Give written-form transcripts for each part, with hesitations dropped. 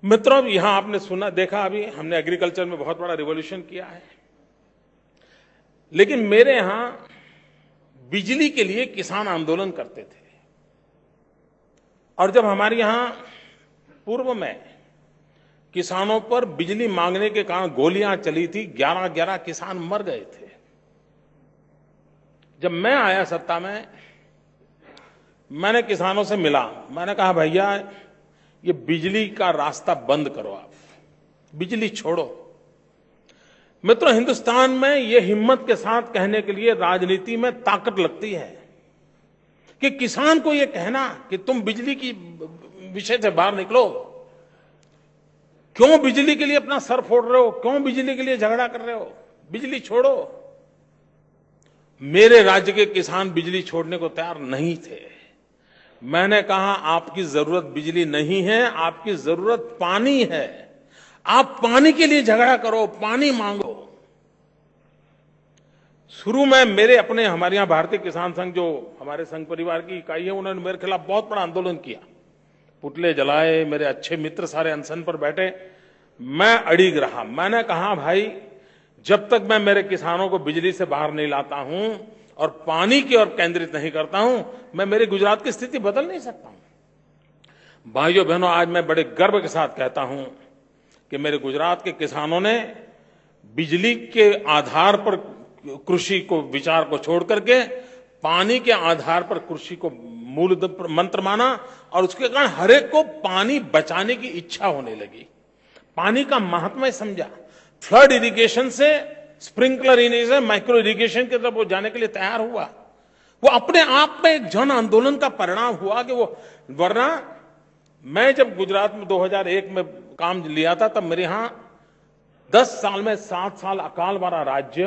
मित्रों, यहां आपने सुना देखा, अभी हमने एग्रीकल्चर में बहुत बड़ा रिवॉल्यूशन किया है, लेकिन मेरे यहां बिजली के लिए किसान आंदोलन करते थे। और जब हमारे यहां पूर्व में किसानों पर बिजली मांगने के कारण गोलियां चली थी, 11-11 किसान मर गए थे। जब मैं आया सत्ता में, मैंने किसानों से मिला, मैंने कहा भैया ये बिजली का रास्ता बंद करो, आप बिजली छोड़ो। मित्रों, हिंदुस्तान में ये हिम्मत के साथ कहने के लिए राजनीति में ताकत लगती है कि किसान को ये कहना कि तुम बिजली की विषय से बाहर निकलो, क्यों बिजली के लिए अपना सर फोड़ रहे हो, क्यों बिजली के लिए झगड़ा कर रहे हो, बिजली छोड़ो। मेरे राज्य के किसान बिजली छोड़ने को तैयार नहीं थे। मैंने कहा आपकी जरूरत बिजली नहीं है, आपकी जरूरत पानी है। आप पानी के लिए झगड़ा करो, पानी मांगो। शुरू में हमारे यहां भारतीय किसान संघ, जो हमारे संघ परिवार की इकाई है, उन्होंने मेरे खिलाफ बहुत बड़ा आंदोलन किया, पुतले जलाए, मेरे अच्छे मित्र सारे अनशन पर बैठे। मैं अड़िग रहा। मैंने कहा भाई, जब तक मैं मेरे किसानों को बिजली से बाहर नहीं लाता हूं और पानी की ओर केंद्रित नहीं करता हूं, मैं मेरे गुजरात की स्थिति बदल नहीं सकता हूं। भाइयों बहनों, आज मैं बड़े गर्व के साथ कहता हूं कि मेरे गुजरात के किसानों ने बिजली के आधार पर कृषि को विचार को छोड़ करके पानी के आधार पर कृषि को मूल मंत्र माना, और उसके कारण हर एक को पानी बचाने की इच्छा होने लगी, पानी का महात्म्य समझा। फ्लड इरिगेशन से स्प्रिंकलर इरिगेशन, माइक्रो इरिगेशन की तरफ वो जाने के लिए तैयार हुआ। वो अपने आप में एक जन आंदोलन का परिणाम हुआ कि वो, वरना मैं जब गुजरात में 2001 में काम लिया था, तब मेरे यहां 10 साल में 7 साल अकाल वाला राज्य,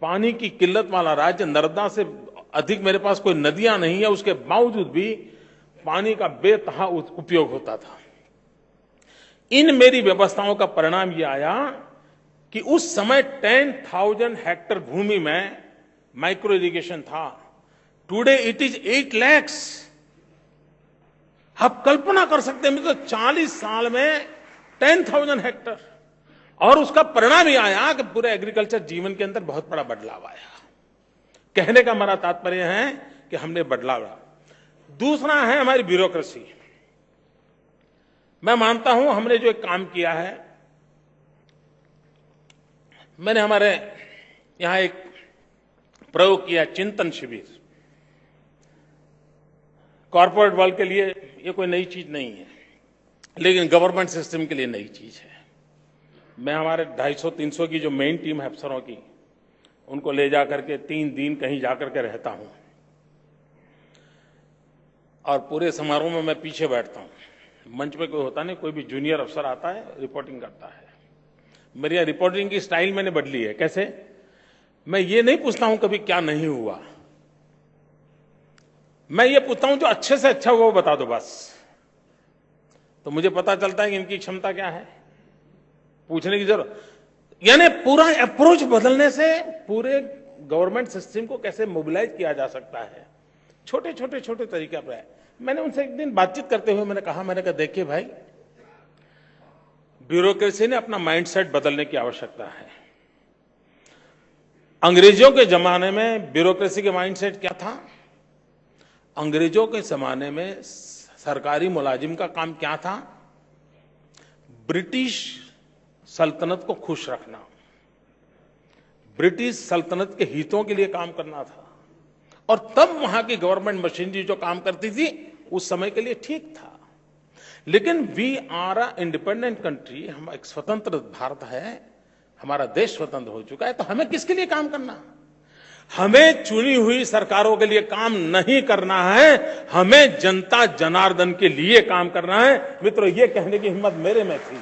पानी की किल्लत वाला राज्य, नर्मदा से अधिक मेरे पास कोई नदियां नहीं है, उसके बावजूद भी पानी का बेतहा उपयोग होता था। इन मेरी व्यवस्थाओं का परिणाम यह आया कि उस समय 10,000 हेक्टेयर भूमि में माइक्रो इरिगेशन था। Today it is 8 lakh. आप कल्पना कर सकते हैं, तो 40 साल में 10,000 हेक्टेयर। और उसका परिणाम यह आया कि पूरे एग्रीकल्चर जीवन के अंदर बहुत बड़ा बदलाव आया। कहने का हमारा तात्पर्य है कि हमने बदलाव। दूसरा है हमारी ब्यूरोक्रेसी। मैं मानता हूं हमने जो एक काम किया है, मैंने हमारे यहां एक प्रयोग किया, चिंतन शिविर। कॉर्पोरेट वर्ल्ड के लिए ये कोई नई चीज नहीं है, लेकिन गवर्नमेंट सिस्टम के लिए नई चीज है। मैं हमारे 250-300 की जो मेन टीम है अफसरों की, उनको ले जाकर के 3 दिन कहीं जाकर के रहता हूं, और पूरे समारोह में मैं पीछे बैठता हूं। मंच पे कोई होता नहीं, कोई भी जूनियर अफसर आता है, रिपोर्टिंग करता है। मेरी यह रिपोर्टिंग की स्टाइल मैंने बदली है। कैसे? मैं ये नहीं पूछता हूं कभी क्या नहीं हुआ, मैं ये पूछता हूं जो अच्छे से अच्छा हुआ वो बता दो बस। तो मुझे पता चलता है कि इनकी क्षमता क्या है पूछने की जरूरत। यानी पूरा अप्रोच बदलने से पूरे गवर्नमेंट सिस्टम को कैसे मोबिलाइज किया जा सकता है, छोटे छोटे तरीके पर है। मैंने उनसे एक दिन बातचीत करते हुए मैंने कहा देखिए भाई, ब्यूरोक्रेसी ने अपना माइंडसेट बदलने की आवश्यकता है। अंग्रेजों के जमाने में ब्यूरोक्रेसी के माइंडसेट क्या था? अंग्रेजों के जमाने में सरकारी मुलाजिम का काम क्या था? ब्रिटिश सल्तनत को खुश रखना, ब्रिटिश सल्तनत के हितों के लिए काम करना था। और तब वहां की गवर्नमेंट मशीनरी जो काम करती थी उस समय के लिए ठीक था। लेकिन we are a independent country, हम एक स्वतंत्र भारत है, हमारा देश स्वतंत्र हो चुका है, तो हमें किसके लिए काम करना? हमें चुनी हुई सरकारों के लिए काम नहीं करना है, हमें जनता जनार्दन के लिए काम करना है। मित्रों, ये कहने की हिम्मत मेरे में थी।